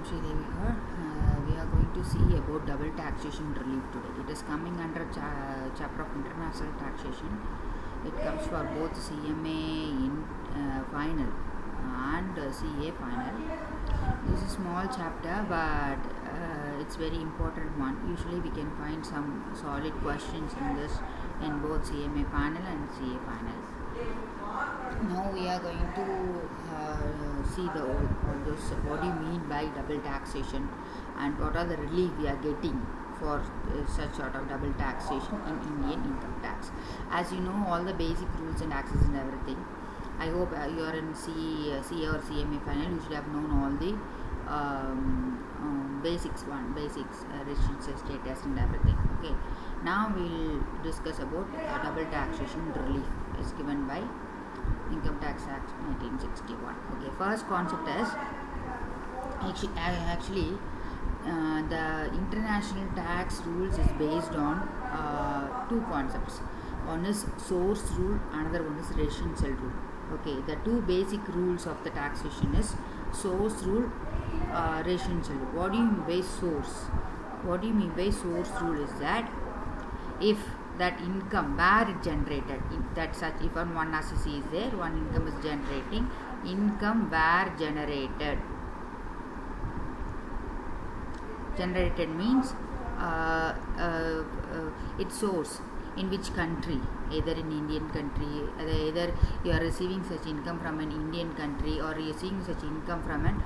Sri Devi here. We are going to see about double taxation relief today. It is coming under chapter of international taxation. It comes for both CMA in final and CA final. This is a small chapter, but it's very important one. Usually we can find some solid questions in this in both CMA final and CA final. Now we are going to see all those. What do you mean by double taxation, and what are the relief we are getting for such sort of double taxation in Indian income tax. As you know, all the basic rules and taxes and everything. I hope you are in CA or CMA final. You should have known all the basics, residential status and everything. Okay. Now we'll discuss about double taxation relief is given by Income Tax Act 1961. Okay, first concept is actually the international tax rules is based on two concepts. One is source rule, another one is residential rule. Okay, the two basic rules of the taxation is source rule, residential rule. What do you mean by source? What do you mean by source rule is that if that income where it generated, if one assessee is there, one income is generating, income where generated means its source, in which country, either in Indian country, either you are receiving such income from an Indian country or you are seeing such income from an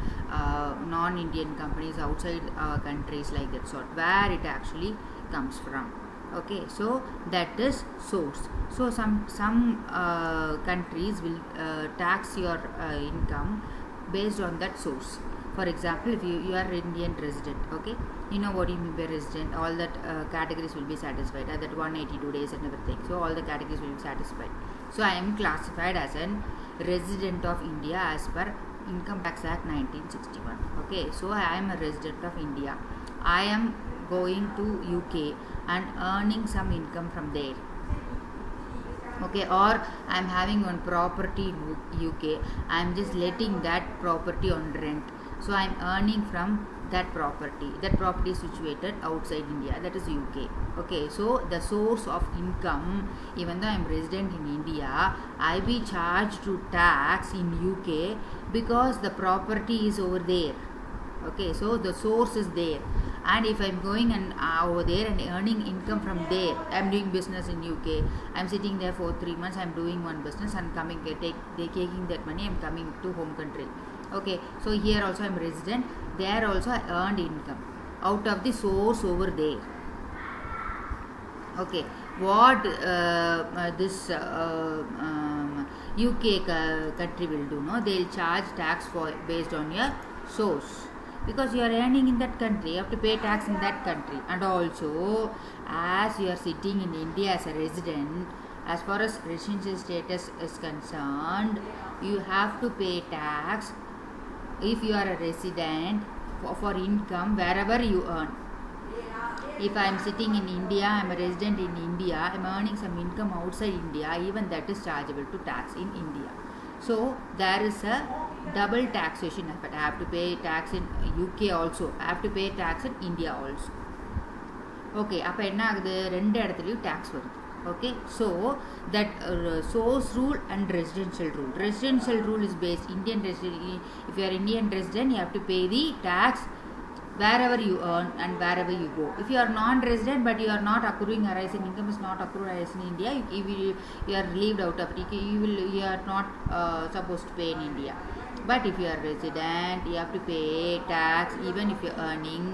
non-Indian companies outside countries, like that sort, where it actually comes from. Okay, so that is source. So some countries will tax your income based on that source. For example, if you are Indian resident, okay, you know what you mean by resident. All that categories will be satisfied at that 182 days and everything. So all the categories will be satisfied. So I am classified as an resident of India as per Income Tax Act 1961. Okay, so I am a resident of India. I am going to UK and earning some income from there. Okay, or I am having one property in UK. I am just letting that property on rent. So I am earning from that property. That property is situated outside India, that is UK. Okay, so the source of income, even though I am resident in India, I be charged to tax in UK because the property is over there. Okay, so the source is there. And if I am going and over there and earning income from there, I am doing business in UK, I am sitting there for 3 months, I am doing one business and coming, taking that money, I am coming to home country. Okay, so here also I am resident, there also I earned income out of the source over there. Okay, what this UK country will do, no, they will charge tax for based on your source. Because you are earning in that country, you have to pay tax in that country. And also, as you are sitting in India as a resident, as far as residential status is concerned, you have to pay tax if you are a resident for income wherever you earn. If I am sitting in India, I am a resident in India, I am earning some income outside India, even that is chargeable to tax in India. So there is a double taxation effect. I have to pay tax in UK also, I have to pay tax in India also. Okay, அப்போ என்ன ஆகுது, ரெண்டு இடத்துலையும் tax வருது. Okay, so that source rule and residential rule. Residential rule is based Indian resident. If you are Indian resident, you have to pay the tax wherever you earn and wherever you go. If you are non-resident but you are not accruing arising income is not accrued arising in India, you are relieved out of it. You are not supposed to pay in India. But if you are resident, you have to pay tax even if you are earning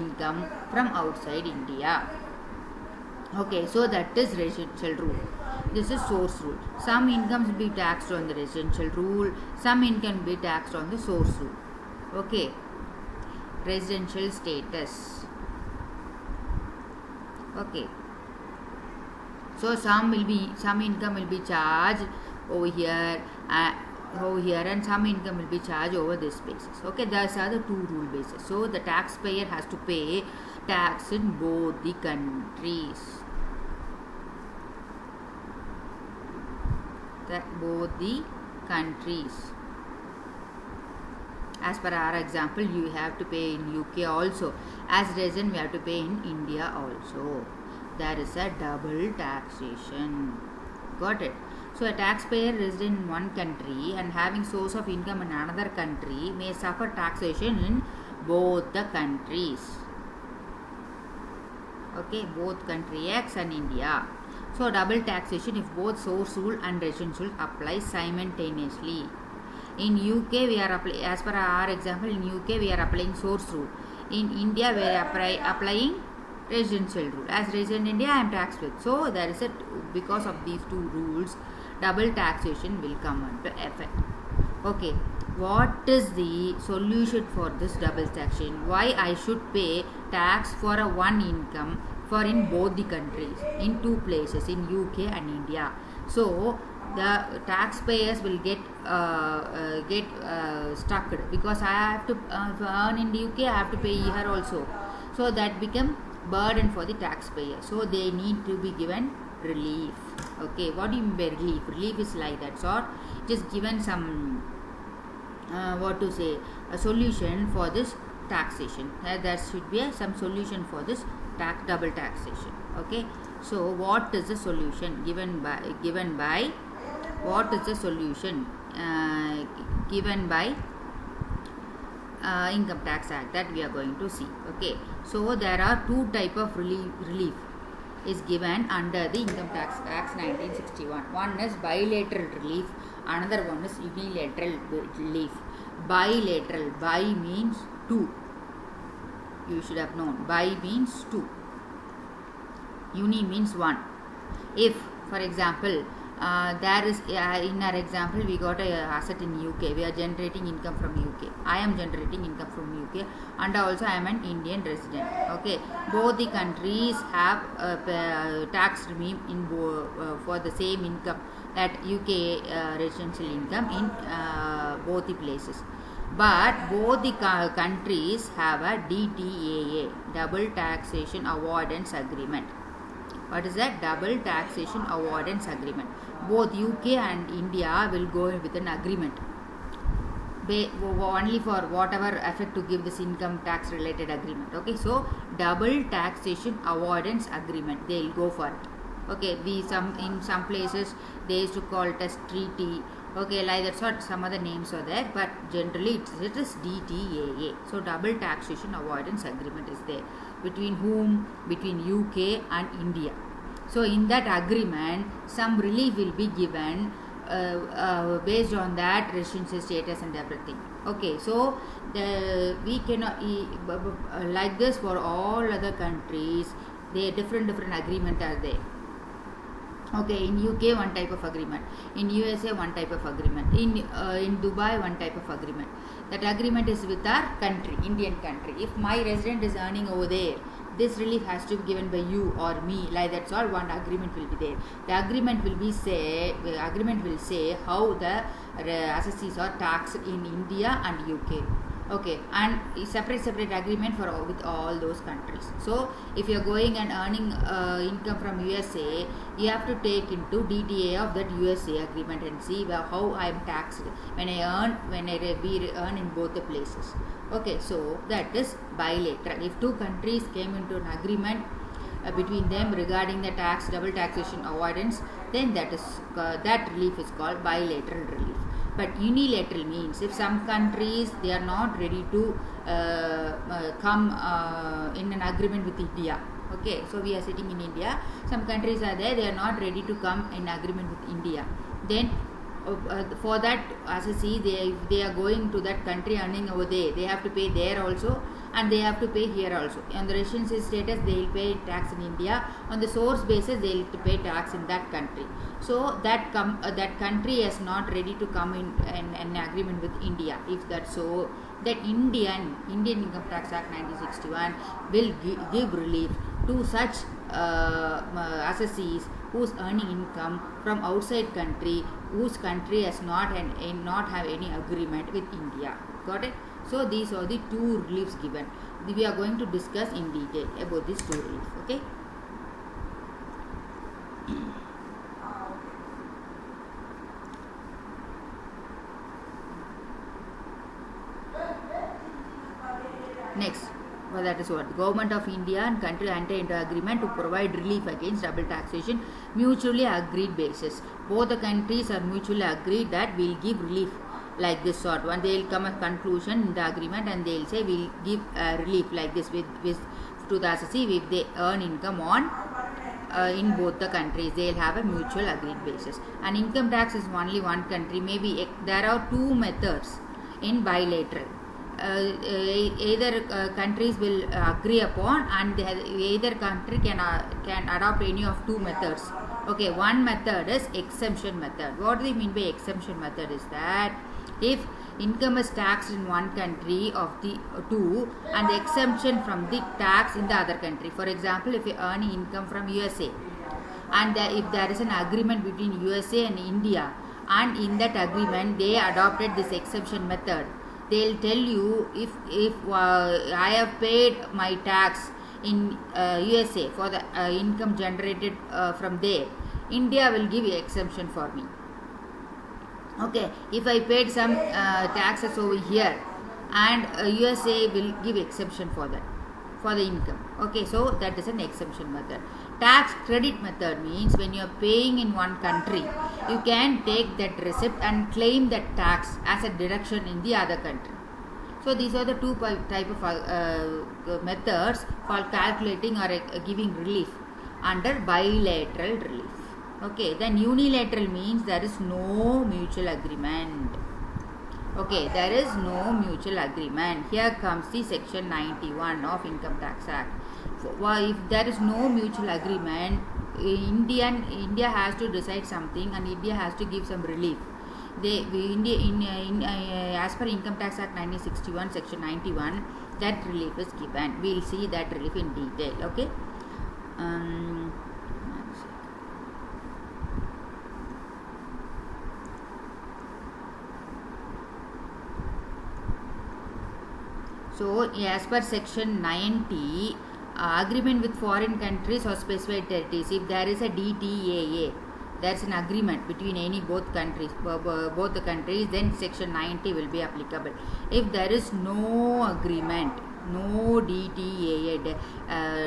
income from outside India. Okay, so that is residential rule. This is source rule. Some incomes will be taxed on the residential rule, some income will be taxed on the source rule. Okay, residential status. Okay, so some income will be charged over here and some income will be charged over this basis. Okay, those are the two rule bases. So the taxpayer has to pay tax in both the countries. as per our example, you have to pay in UK also. As resident, we have to pay in India also. There is a double taxation. Got it? So a taxpayer resident in one country and having source of income in another country may suffer taxation in both the countries. Okay, both country X and India. So double taxation if both source rule and residence rule apply simultaneously. In UK, we are as per our example, in UK we are applying source rule. In India, we are applying residential rule. As resident in India, I am taxed with. So there is because of these two rules, double taxation will come into effect. Okay, what is the solution for this double taxation? Why I should pay tax for a one income for in both the countries, in two places, in UK and India? So the taxpayers will get stuck because I have to earn in the UK, I have to pay here also. So that become burden for the taxpayer. So they need to be given relief. Okay, what do you mean by relief? Relief is like that. So just given some a solution for this taxation. There should be some solution for this double taxation. Okay, so what is the solution given by what is the solution given by Income Tax Act that we are going to see. Okay, so there are two type of relief is given under the Income Tax Act 1961. One is bilateral relief, another one is unilateral relief. Bilateral, bi means two. You should have known. Bi means two. Uni means one. If, for example, there is in our example we got a asset in UK, we are generating income from UK. I am generating income from UK and also I am an Indian resident. Okay, both the countries have tax regime in for the same income, that UK residential income in both the places. But both the countries have a DTAA, Double Taxation Avoidance Agreement. What is that? Double Taxation Avoidance Agreement. Both UK and India will go with an agreement. Only for whatever effect to give this income tax related agreement. Okay, so Double Taxation Avoidance Agreement, they will go for it. Okay, in some places they used to call it as treaty. Okay, like that's what some other names are there, but generally it is DTAA. So Double Taxation Avoidance Agreement is there. Between whom? Between UK and India. So in that agreement, some relief will be given based on that residential status and everything. Okay, so we cannot like this for all other countries. They different agreement are there. Okay, in UK one type of agreement, in USA one type of agreement, in Dubai one type of agreement. That agreement is with our country, Indian country. If my resident is earning over there, this relief has to be given by you or me. Like that's all. One agreement will be there. The agreement will say how the assessees are taxed in India and UK. Okay, and separate agreement for with all those countries. So if you are going and earning income from USA, you have to take into DTA of that USA agreement and see how I am taxed when we earn in both the places. Okay, so that is bilateral. If two countries came into an agreement between them regarding the double taxation avoidance, then that relief is called bilateral relief. But unilateral means if some countries they are not ready to come in an agreement with India. Okay, so we are sitting in India. Some countries are there, they are not ready to come in agreement with India. Then for that assessee, they are going to that country earning over there. They have to pay there also, and they have to pay here also. On the residency status, they will pay tax in India. On the source basis, they will pay tax in that country. So that country is not ready to come in an agreement with India. If that's so, that Indian Income Tax Act 1961 will give relief to such assessees who's earning income from outside country, whose country has not have any agreement with India. Got it? So these are the two reliefs given. We are going to discuss in detail about these two reliefs. Okay. Next, well, that is what government of India and country enter into agreement to provide relief against double taxation, mutually agreed basis. Both the countries are mutually agreed that we'll give relief like this sort. One they will come a conclusion in the agreement and they will say we'll give relief like this with to the assessee if they earn income on in both the countries. They will have a mutual agreed basis. And income tax is only one country. Maybe there are two methods in bilateral. Either countries will agree upon, and either country can adopt any of two methods. Okay, one method is exemption method. What do they mean by exemption method is that if income is taxed in one country of the two and the exemption from the tax in the other country. For example, if you earn income from USA and if there is an agreement between USA and India, and in that agreement they adopted this exemption method, they'll tell you if I have paid my tax in USA for the income generated from there, India will give exemption for me. Okay, if I paid some taxes over here, and USA will give exemption for that, for the income. Okay, so that is an exemption method. Tax credit method means when you are paying in one country, you can take that receipt and claim that tax as a deduction in the other country. So these are the two type of methods for calculating or giving relief under bilateral relief. Okay, then unilateral means there is no mutual agreement. Okay, there is no mutual agreement. Here comes the section 91 of Income Tax Act. If there is no mutual agreement, India has to decide something and India has to give some relief. As per Income Tax Act 1961 section 91, that relief is given. We will see that relief in detail. Okay. So, as per section 90, agreement with foreign countries or specified territories, if there is a DTAA, there is an agreement between both the countries, then section 90 will be applicable. If there is no agreement, no DTAA,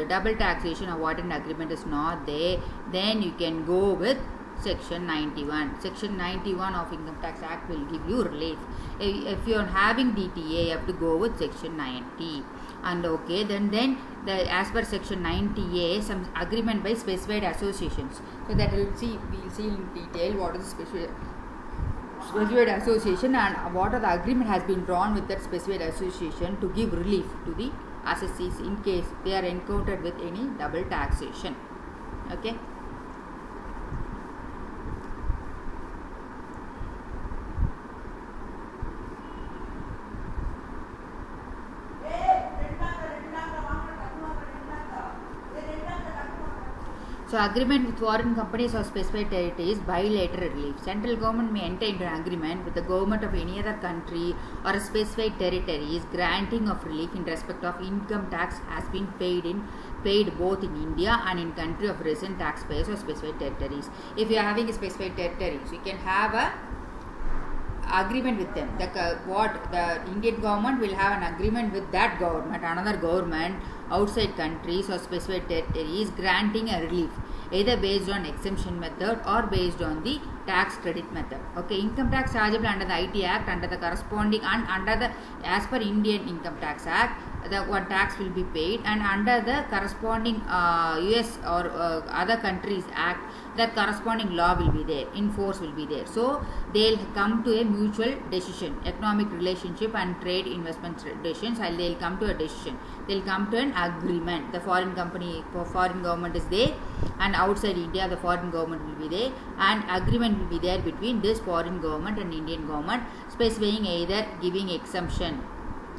double taxation avoidance agreement is not there, then you can go with section 91. Section 91 of Income Tax Act will give you relief. If you are having DTA, you have to go with section 90. And okay, then as per section 90A, some agreement by specified associations. So that we'll see in detail what is specified association and what are the agreement has been drawn with that specified association to give relief to the assessees in case they are encountered with any double taxation. Okay. So, agreement with foreign companies or specified territories, bilateral relief. Central government may enter into an agreement with the government of any other country or a specified territories granting of relief in respect of income tax has been paid both in India and in country of resident taxpayers or specified territories. If you are having a specified territories, you can have a agreement with them. The Indian government will have an agreement with that government, another government outside countries or specified territories granting a relief, either based on exemption method or based on the tax credit method. Okay, income tax chargeable under the IT Act, under the corresponding and under the as per Indian Income Tax Act, the one tax will be paid, and under the corresponding US or other countries Act, that corresponding law will be there, in force will be there. So they'll come to a mutual decision, economic relationship and trade investment decisions, and they'll come to a decision. They'll come to an agreement. The foreign government is there, and outside India the foreign government will be there, and agreement will be there between this foreign government and Indian government, specifying either giving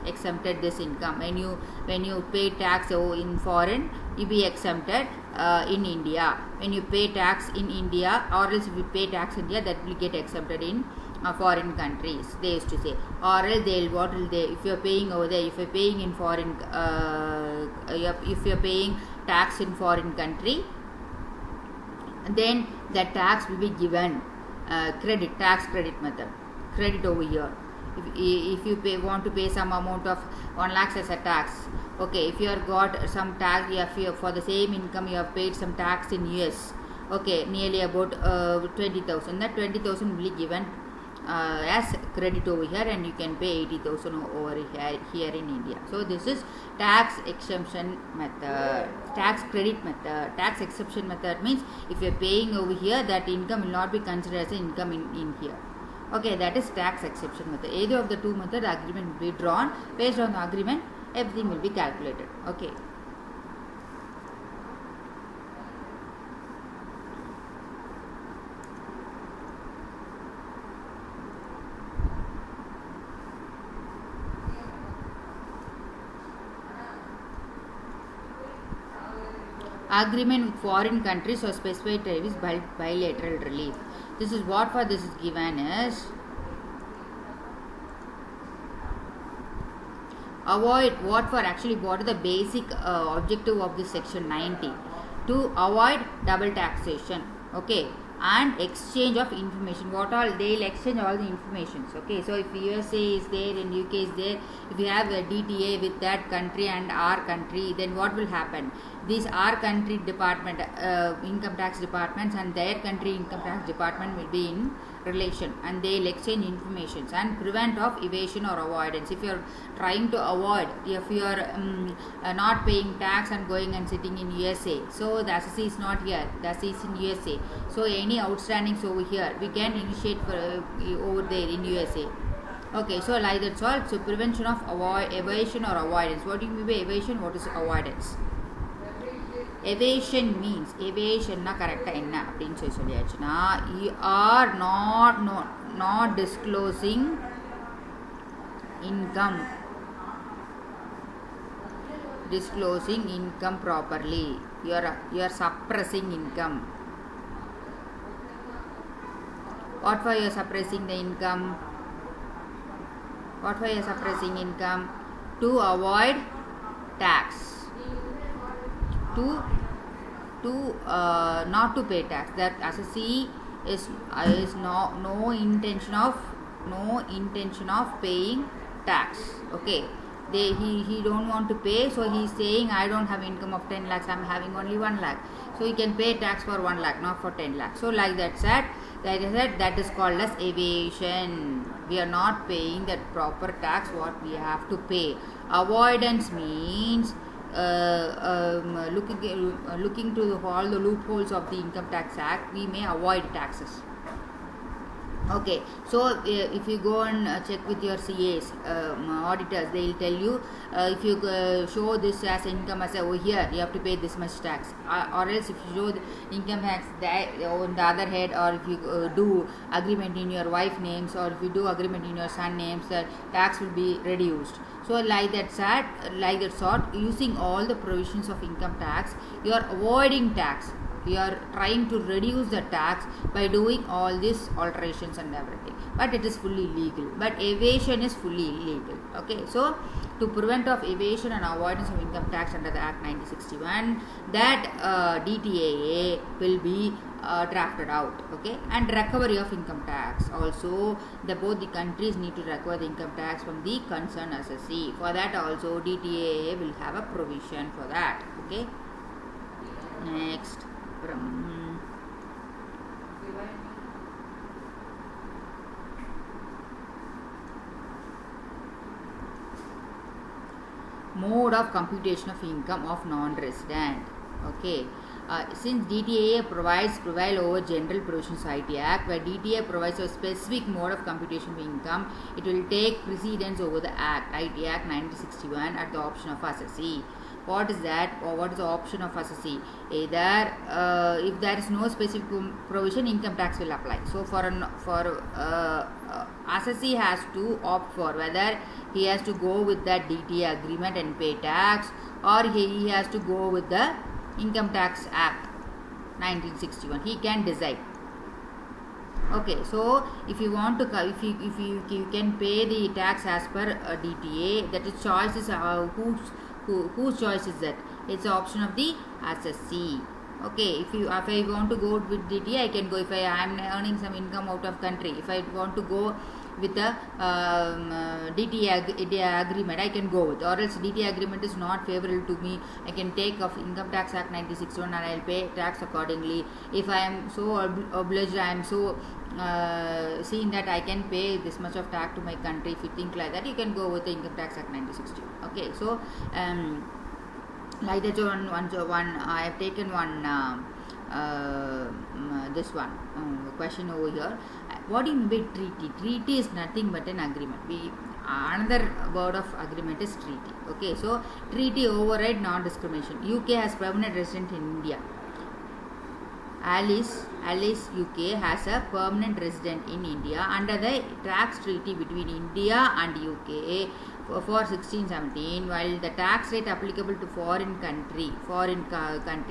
exempted this income. When you pay tax in foreign, you be exempted in India. When you pay tax in India, or else if you pay tax in India, that will get exempted in foreign countries, they used to say. Or else if you are paying over there, if you are paying in foreign if you are paying tax in foreign country, then the tax will be given tax credit method, credit over here. if you want to pay some amount of 1 lakh as a tax, okay, if you have got some tax, if you, for the same income you have paid some tax in US, okay, nearly about 20,000, that 20,000 will be given as credit over here, and you can pay 80,000 over here in India. So this is tax exemption method. Tax credit method. Tax exception method means if you are paying over here, that income will not be considered as an income in here. Okay, that is tax exception method. Either of the two methods, the agreement will be drawn. Based on the agreement, everything will be calculated. Okay. Agreement with foreign countries or specified tariffs by bilateral relief. This is what for this is given as avoid what for actually what is the basic objective of this section 90, to avoid double taxation, okay, and exchange of information. What all they will exchange all the informations, okay. So if USA is there and UK is there, if you have a DTA with that country and our country, then what will happen? These our country department income tax departments and their country income tax department will be in relation, and they will exchange informations and prevent of evasion or avoidance. If you are trying to avoid, if you are not paying tax and going and sitting in USA, so the assessee is not here, the assessee is in USA, so any outstandings over here we can initiate for, over there in USA. Okay, so like that's all. So prevention of evasion or avoidance. What do you mean by evasion? What is avoidance? Evasion means evasion na correct enna appdin solliyachuna, you are not disclosing income properly. You are suppressing income. What for you are suppressing the income? What for you are suppressing income? To avoid tax, to not to pay tax. That assessee is no intention of paying tax, okay. He don't want to pay, so he is saying I don't have income of 10 lakhs, I am having only 1 lakh, so he can pay tax for 1 lakh, not for 10 lakhs. So like that said, that is called as evasion. We are not paying that proper tax what we have to pay. Avoidance means looking to all the loopholes of the Income Tax Act, we may avoid taxes. Okay, so if you go and check with your CAs, auditors, they will tell you if you show this as income as over here, you have to pay this much tax, or else if you show the income tax on the other head, or if you do agreement in your wife names, or if you do agreement in your son names, the tax will be reduced. So like that sort, using all the provisions of income tax, you are avoiding tax. We are trying to reduce the tax by doing all these alterations and everything, but it is fully legal. But evasion is fully illegal. Okay, so to prevent of evasion and avoidance of income tax under the Act 1961, that DTAA will be drafted out. Okay, and recovery of income tax also, both the countries need to recover the income tax from the concerned assessee. For that also DTAA will have a provision for that. Okay, next. Mode of computation of income of non-resident. Okay, since DTAA prevail over General Provisions IT Act, where DTA provides a specific mode of computation of income, it will take precedence over the Act, IT Act 1961, at the option of assessee. What is that, or what is the option of assessee? Either if there is no specific provision, income tax will apply. So for assessee has to opt for whether he has to go with that DTA agreement and pay tax, or he has to go with the Income Tax Act 1961. He can decide. Okay, so if you want to, if you can pay the tax as per DTA, that is choice is whose choice is that? It's the option of the assessee. Okay, if I want to go with DTA, I can go. If I am earning some income out of country, if I want to go with a DTA agreement, I can go with, or else DTA agreement is not favorable to me, I can take of Income Tax Act 1961 and I'll pay tax accordingly. If I am so obliged, I am so seeing that I can pay this much of tax to my country, if you think like that, you can go with the Income Tax Act 1960. Okay, so like that one I have taken one this one question over here. What do you mean by treaty? Treaty is nothing but an agreement. Another word of agreement is treaty. Okay, so treaty override non-discrimination. UK has permanent resident in India. Alice UK has a permanent resident in India under the tax treaty between India and UK for 1617, while the tax rate applicable to foreign country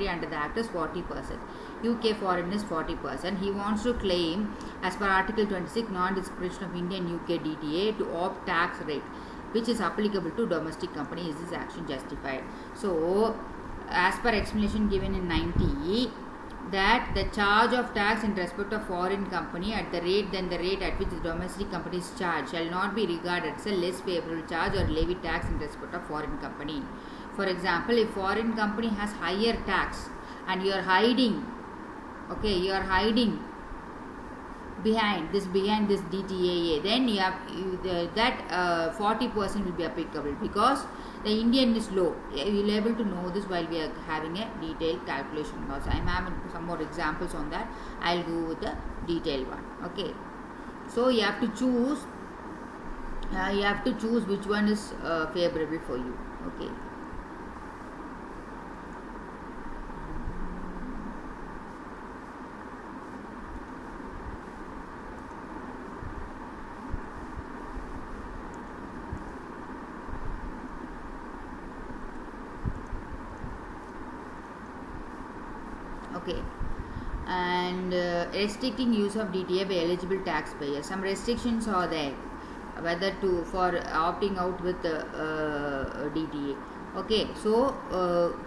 under the act is 40%. UK foreign is 40%. He wants to claim, as per Article 26, non-discrimination of Indian UK DTA to opt tax rate which is applicable to domestic company. Is this action justified? So, as per explanation given in 90, that the charge of tax in respect of foreign company at the rate than the rate at which the domestic company is charged shall not be regarded as a less favorable charge or levy tax in respect of foreign company. For example, if foreign company has higher tax and you are hiding, okay, you are hiding behind this DTAA, then you have that 40% will be applicable, because the Indian is low. You will be able to know this while we are having a detailed calculation. Also, I am having some more examples on that. I will go with the detailed one. Okay, so you have to choose. Which one is favorable for you. Okay. Okay, and restricting use of DTA by eligible taxpayers. Some restrictions are there, whether for opting out with DTA. Okay, so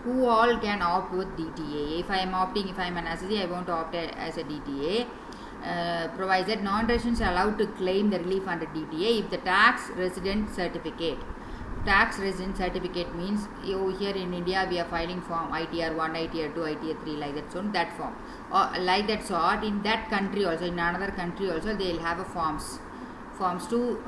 who all can opt with DTA? If I am an assessee, I want to opt as a DTA. Provides that non-residents are allowed to claim the relief under DTA if the tax resident certificate means here in India we are filing form ITR 1, ITR 2, ITR 3, like that, so that form, or like that sort. In that country also, in another country also, they will have a forms to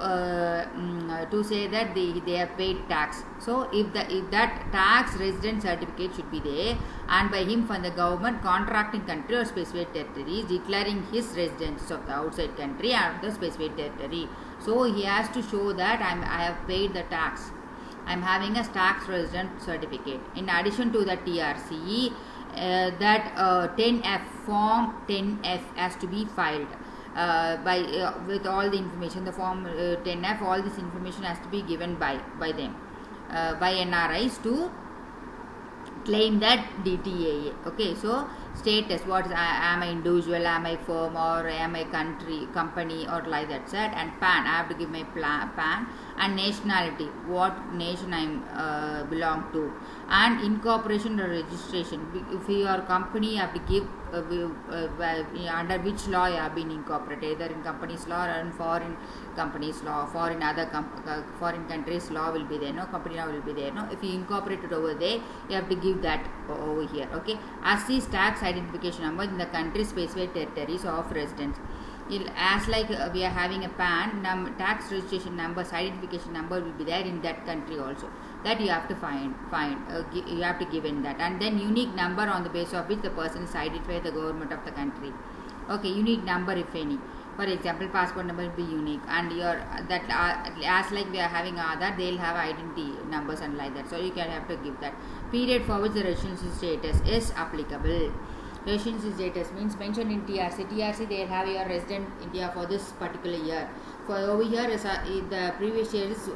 say that they have paid tax. So if that tax resident certificate should be there, and by him from the government contracting country or specified territory declaring his residence of the outside country and the specified territory. So he has to show that I have paid the tax. I am having a tax resident certificate. In addition to the TRC, that 10F form 10F has to be filed with all the information. The form 10F, all this information has to be given by them, by NRIs, to claim that DTAA. Okay, so status, what is, am I individual, am I firm, or am I company, or like that said. And PAN, I have to give my PAN, and nationality, what nation I belong to, and incorporation or registration. If your company, you have to give under which law you have been incorporated, either in company's law or in foreign company's law, foreign countries' law will be there, no company law will be there, no. If you incorporate it over there, you have to give that over here. Okay, as is tax identification number in the country specified territories of residence. As like we are having a PAN, tax registration number, identification number will be there in that country also. That you have to you have to give in that, and then unique number on the basis of which the person is identified the government of the country. Okay, unique number if any. For example, passport number will be unique, and as like we are having Aadhaar, they will have identity numbers and like that. So you can have to give that. Period for which the residency status is applicable. Residency status means mentioned in TRC. TRC, they have your resident India for this particular year. For over here is the previous year is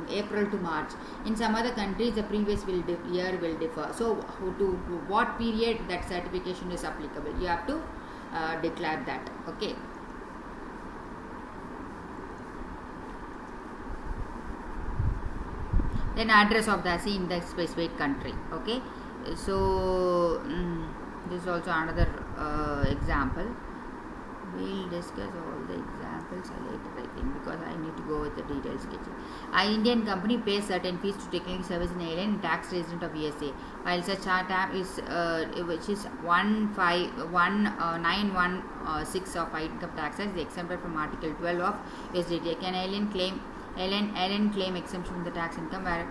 April to March. In some other countries, the previous year will differ. So to what period that certification is applicable, you have to declare that. Okay. Then address of the assessee in the specified country. Okay. So this is also another example. We'll discuss all the examples. articles are later, I think, because I need to go with the detailed sketching. An Indian company pays certain fees to technical service in alien tax resident of USA, while such tab is which is 916 of income taxes is exempted from Article 12 of USDT. Can alien claim exemption from the tax income where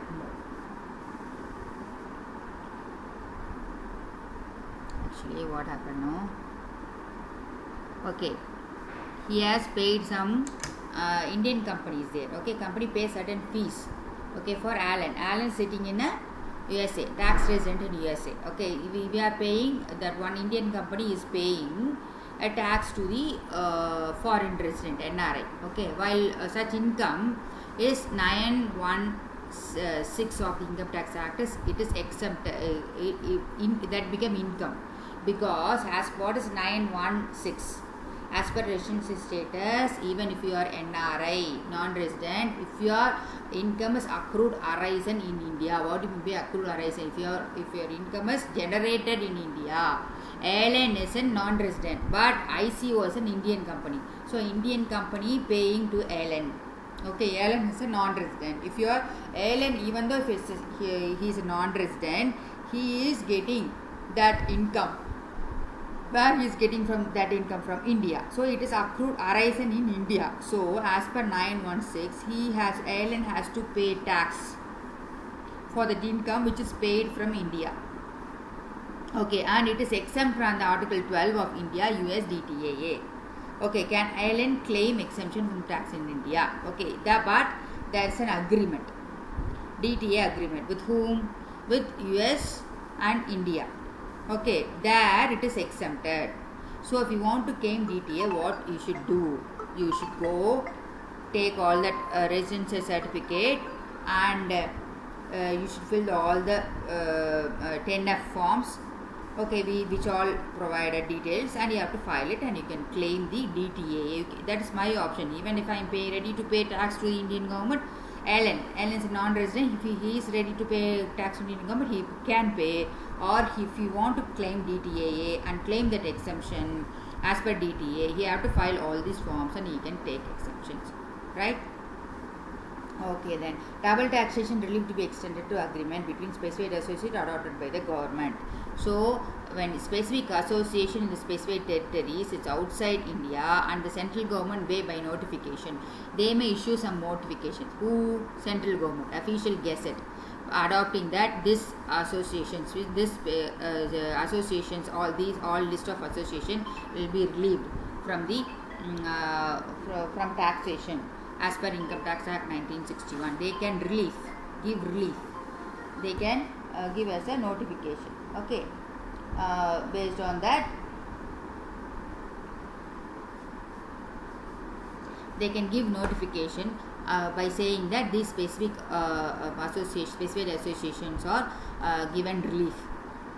actually what happened, no? Okay, he has paid some Indian companies there. Okay, company pays certain fees. Okay, for Alan sitting in a USA, tax resident in USA. Okay, we are paying, that one Indian company is paying a tax to the foreign resident, NRI. Okay, while such income is 916 of the Income Tax Act, it is exempt, that become income, because as what is 916, as per residency status, even if you are NRI, non-resident, if your income is accrued arisen in India, what do you mean by accrued arisen? If your income is generated in India, ALN is a non-resident, but ICO is an Indian company. So Indian company paying to ALN. Okay, ALN is a non-resident. If you are ALN, even though if he is a non-resident, he is getting that income. Where he is getting from that income? From India. So it is accrued arisen in India. So as per 916, ALN has to pay tax for that income which is paid from India. Okay, and it is exempt from the Article 12 of India US DTAA. Okay, can ALN claim exemption from tax in India? Okay, but there is an agreement, DTA agreement, with whom? With US and India. Okay, there it is exempted. So if you want to claim DTA, what you should do? You should go take all that residency certificate, and you should fill all the 10F forms. Okay, which all provided details, and you have to file it, and you can claim the DTA. Okay, that is my option. Even if I am ready to pay tax to the Indian government, ALN is a non-resident. If he is ready to pay tax to the Indian government, he can pay. Or if you want to claim DTAA and claim that exemption as per DTA, he have to file all these forms and he can take exemptions, right? Okay, then double taxation relief to be extended to agreement between specified associate adopted by the government. So when specific association in the specified territories, it's outside India, and the central government by notification, they may issue some notifications. Who? Central government, official gazette, adopting that this associations with this associations, all list of association will be relieved from the from taxation as per Income Tax Act 1961. They can give relief. They can give us a notification. Okay, based on that, they can give notification by saying that these specific specific associations are given relief,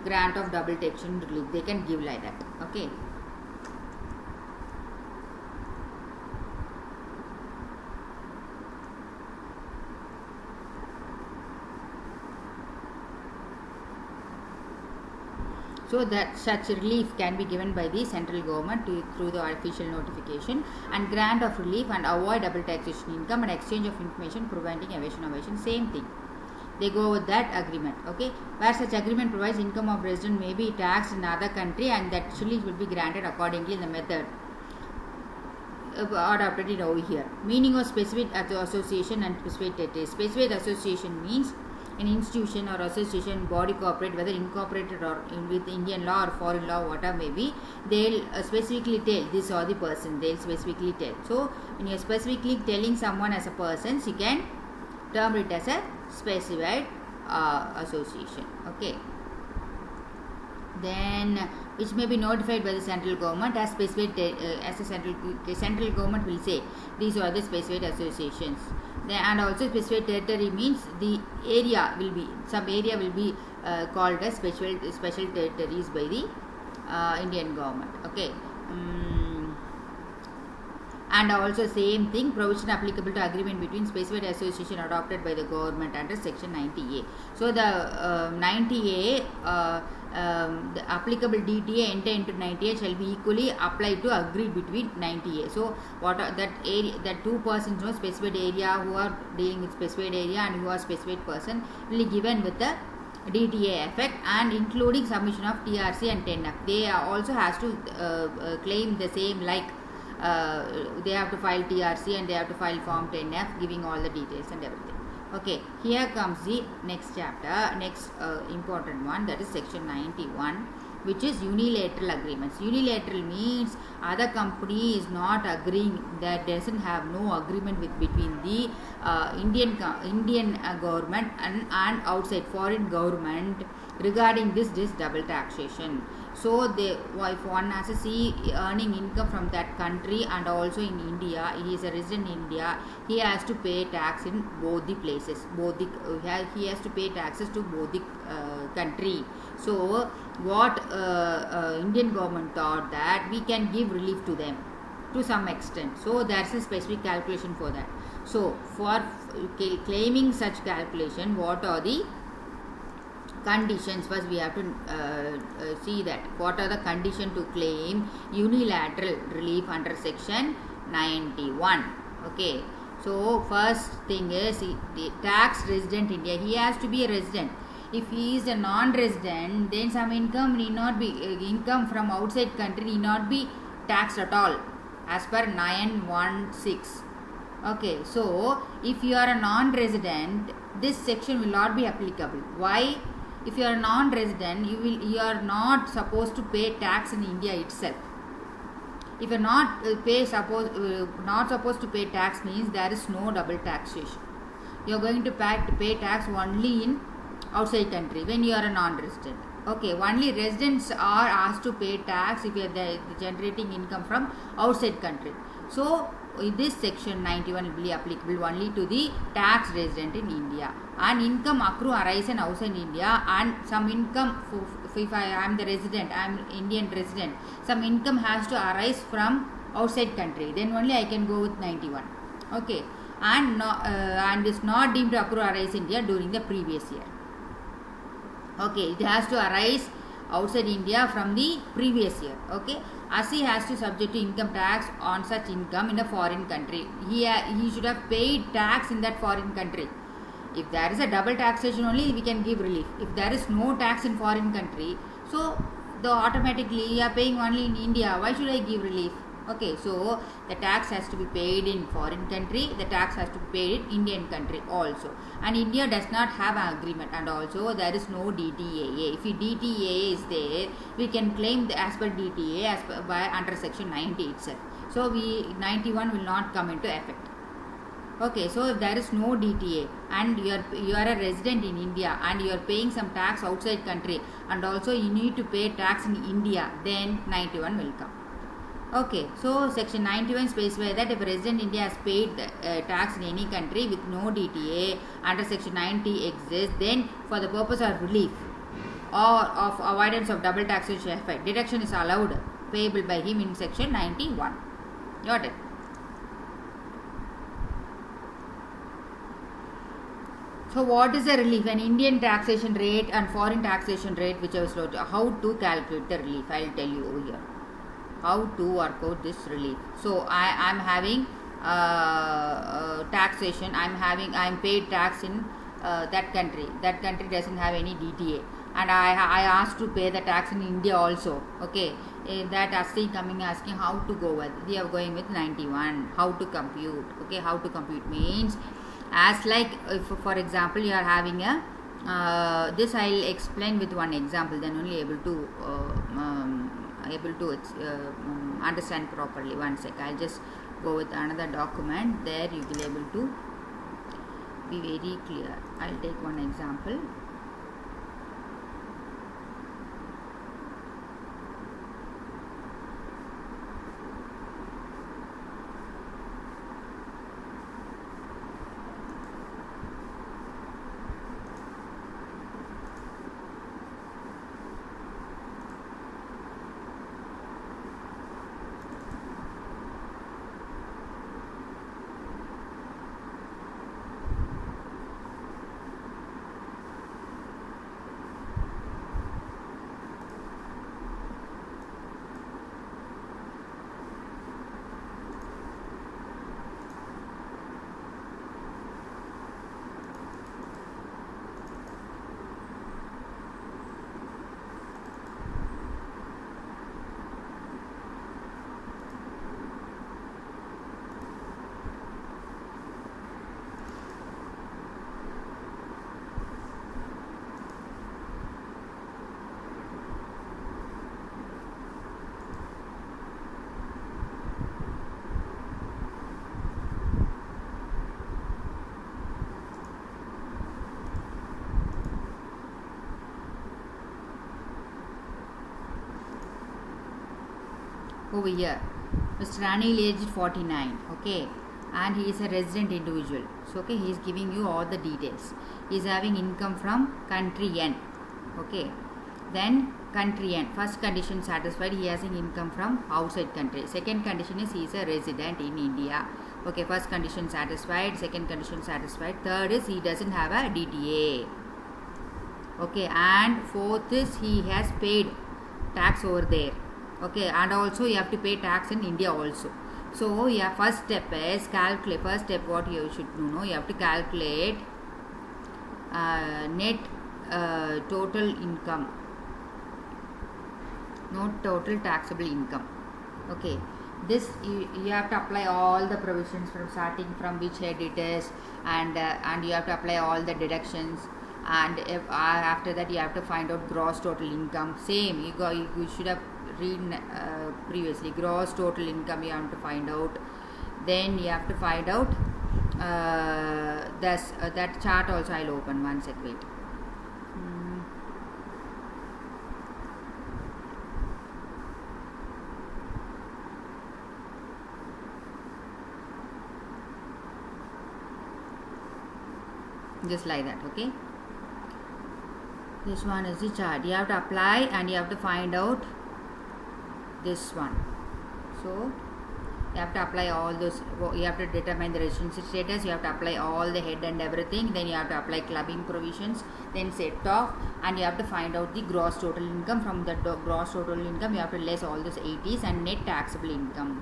grant of double taxation relief. They can give like that. Okay. So that such relief can be given by the central government through the official notification, and grant of relief and avoid double taxation income and exchange of information preventing evasion, same thing. They go with that agreement. Okay, where such agreement provides income of resident may be taxed in other country, and that relief will be granted accordingly in the method adopted it over here. Meaning of specific association and specific territory. Specific association means an institution or association, body corporate, whether incorporated or with Indian law or foreign law, whatever may be, they'll specifically tell this or the person, they'll specifically tell. So when you're specifically telling someone as a person, you can term it as a specified association. Okay, then which may be notified by the central government as specified as a central government will say these are the specified associations. And also specified territory means the area will be, some area will be called as special territories by the Indian government. Okay. And also same thing, provision applicable to agreement between specified association adopted by the government under section 90A. So the 90A the applicable DTA enter into 90A shall be equally applied to agreed between 90A. So what are that area, that two persons know specified area who are dealing with specified area and who are specified person will be given with the DTA effect and including submission of TRC and 10F. They also has to claim the same, like they have to file TRC and they have to file form 10F giving all the details and everything. Okay, here comes the next chapter, next important one, that is section 91, which is unilateral agreements. Unilateral means other company is not agreeing, that doesn't have no agreement with between the Indian government and outside foreign government regarding this double taxation. So if one has to see earning income from that country and also in India, he is a resident in India, he has to pay tax in both the places, he has to pay taxes to both the country. So what Indian government thought that we can give relief to them to some extent. So that's a specific calculation for that. So for claiming such calculation, what are the conditions? First we have to see that what are the conditions to claim unilateral relief under section 91. Okay, so first thing is the tax resident India, he has to be a resident. If he is a non-resident, then some income need not be income from outside country need not be taxed at all as per 916. Okay, so if you are a non-resident, this section will not be applicable. Why? If you are a non-resident, you are not supposed to pay tax in India itself. If you are not supposed to pay tax, means there is no double taxation. You are going to pay tax only in outside country when you are a non-resident. Okay, only residents are asked to pay tax if you are generating income from outside country. So this section 91 will be applicable only to the tax resident in India. And income accrue arise in outside India, and some income, if I am the resident, I am Indian resident, some income has to arise from outside country, then only I can go with 91. Okay, and is not deemed to accrue arise India during the previous year. Okay, it has to arise outside India from the previous year. Okay, as he has to subject to income tax on such income in a foreign country, he should have paid tax in that foreign country. If there is a double taxation only, we can give relief. If there is no tax in foreign country, so automatically you are paying only in India, why should I give relief? Okay, so the tax has to be paid in foreign country, the tax has to be paid in Indian country also. And India does not have an agreement, and also there is no DTAA. If DTAA is there, we can claim as per DTA by under section 90 itself. So 91 will not come into effect. Okay, so if there is no DTA and you are a resident in India and you are paying some tax outside country and also you need to pay tax in India, then 91 will come. Okay, so section 91 specifies that if a resident in India has paid tax in any country with no DTA under section 90 exists, then for the purpose of relief or of avoidance of double taxation effect, deduction is allowed payable by him in section 91. Got it? So what is the relief? An Indian taxation rate and foreign taxation rate, which I was told. How to calculate the relief? I will tell you over here. How to work out this relief. So I am having taxation. I am paid tax in that country. That country doesn't have any DTA, and I asked to pay the tax in India also. Okay, that ASCII coming asking how to go with. We are going with 91. How to compute? Okay, how to compute means, as like if for example you are having a this I will explain with one example, then only able to understand properly. One sec, I'll just go with another document, there you will able to be very clear. I'll take one example. over here. Mr. Anil aged 49, okay, and he is a resident individual. So okay, he is giving you all the details. He is having income from country N, okay. Then country N, first condition satisfied, he has an income from outside country. Second condition is he is a resident in India. Okay, first condition satisfied, second condition satisfied. Third is he doesn't have a DTA. Okay, and fourth is he has paid tax over there. Okay, and also you have to pay tax in India also. So yeah, first step is calculate. First step, what you should know, you have to calculate net total income, not total taxable income. Okay, this you have to apply all the provisions from starting from which head it is, and you have to apply all the deductions, and if, after that you have to find out gross total income. Same, you should have read previously. Gross total income you have to find out. Then you have to find out that chart also. I'll open one sec, wait. Just like that, okay. This one is the chart. You have to apply and you have to find out this one. So you have to apply all those. You have to determine the residency status. You have to apply all the head and everything. Then you have to apply clubbing provisions. Then set off, and you have to find out the gross total income. From the gross total income, you have to less all those 80s and net taxable income.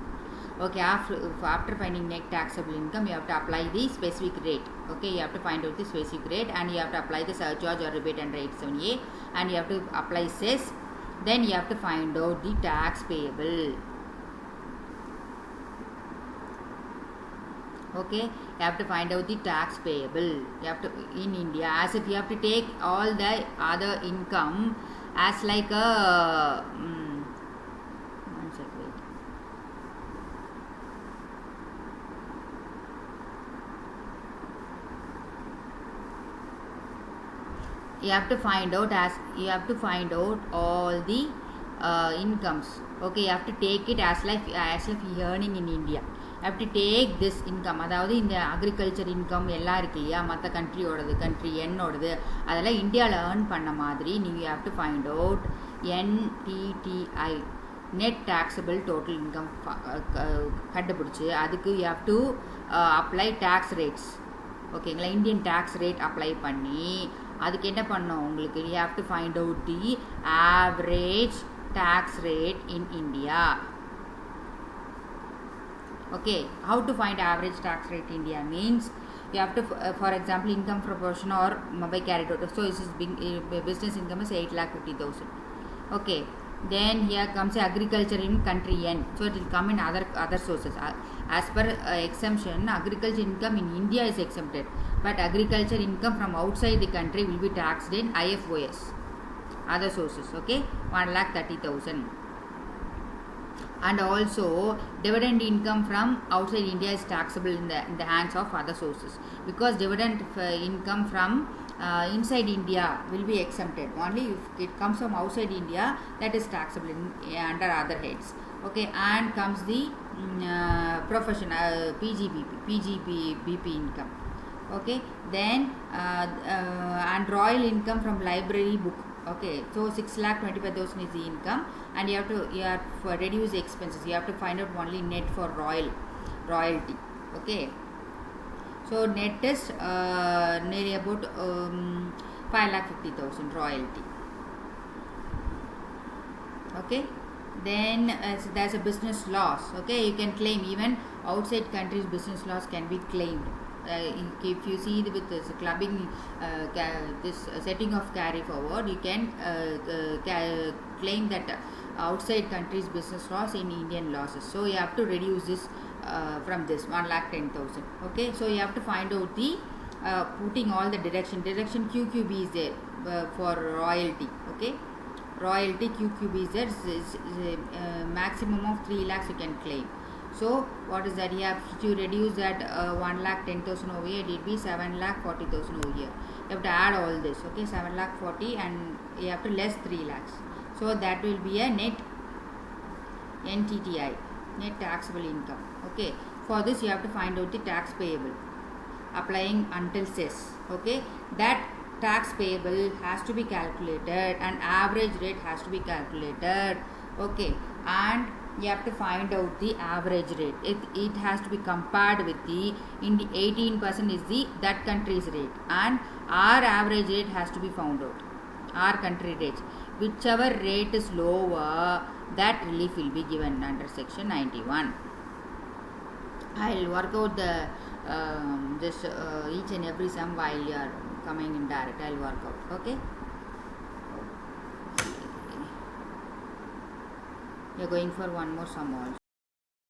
Okay, after finding net taxable income, you have to apply the specific rate. Okay, you have to find out the specific rate, and you have to apply the surcharge or rebate under 87A, and you have to apply cess. Then you have to find out the tax payable. Okay, you have to find out the tax payable. You have to in India, as if you have to take all the other income as like a one sec, wait. You have to find out all the incomes. Okay, you have to take it as if you earning in India. You have to take this income. அதாவது இந்த agriculture income எல்லாம் இருக்கு இல்லையா, மற்ற கண்ட்ரியோடது, country என்னோடது, அதெல்லாம் இந்தியாவில் earn பண்ண மாதிரி நீங்கள் have to find out NTTI, net taxable total income கண்டுபிடிச்சி அதுக்கு you have to apply tax rates. ஓகேங்களா, இந்தியன் டேக்ஸ் ரேட் அப்ளை பண்ணி அதுக்கு என்ன பண்ணோம் உங்களுக்கு, you have to find out the average tax rate in India. Okay, how to find average tax rate in India means you have to for example income proportion or by carried out. So this is business income is 8,50,000. Okay, then here comes agriculture in country N, so it will come in other sources. As per exemption, agriculture income in India is exempted, but agriculture income from outside the country will be taxed in IFOS, other sources. Okay, 1,30,000. And also dividend income from outside India is taxable in the hands of other sources, because dividend income from inside India will be exempted. Only if it comes from outside India, that is taxable under other heads. Okay, and comes the profession PGBP income. Okay, then and royal income from library book. Okay, so 6,25,000 is the income, and you have to reduce expenses. You have to find out only net for royalty. Okay, so net is nearly about 5,50,000 royalty. Okay, then there's a business loss. Okay, you can claim even outside countries. Business loss can be claimed. If you see with this clubbing, this setting of carry forward, you can claim that outside countries business loss in Indian losses. So you have to reduce this from this 1,10,000. Okay, so you have to find out the putting all the deduction QQB is there for royalty. Okay, royalty QQB is there. Is maximum of 3 lakhs you can claim. So what is that? You have to reduce that 1,10,000 over here. It will be 7,40,000 over here. You have to add all this. Okay, 7,40,000, and you have to less 3 lakhs. So that will be a net NTTI, net taxable income. Okay, for this you have to find out the tax payable applying until cess. Okay, that tax payable has to be calculated and average rate has to be calculated. Okay, and you have to find out the average rate. It has to be compared with the 18% is the that country's rate, and our average rate has to be found out, our country rates. Whichever rate is lower, that relief will be given under section 91. I'll work out the just each and every sum while you are coming in direct. I'll work out. Okay. You're going for one more sum also.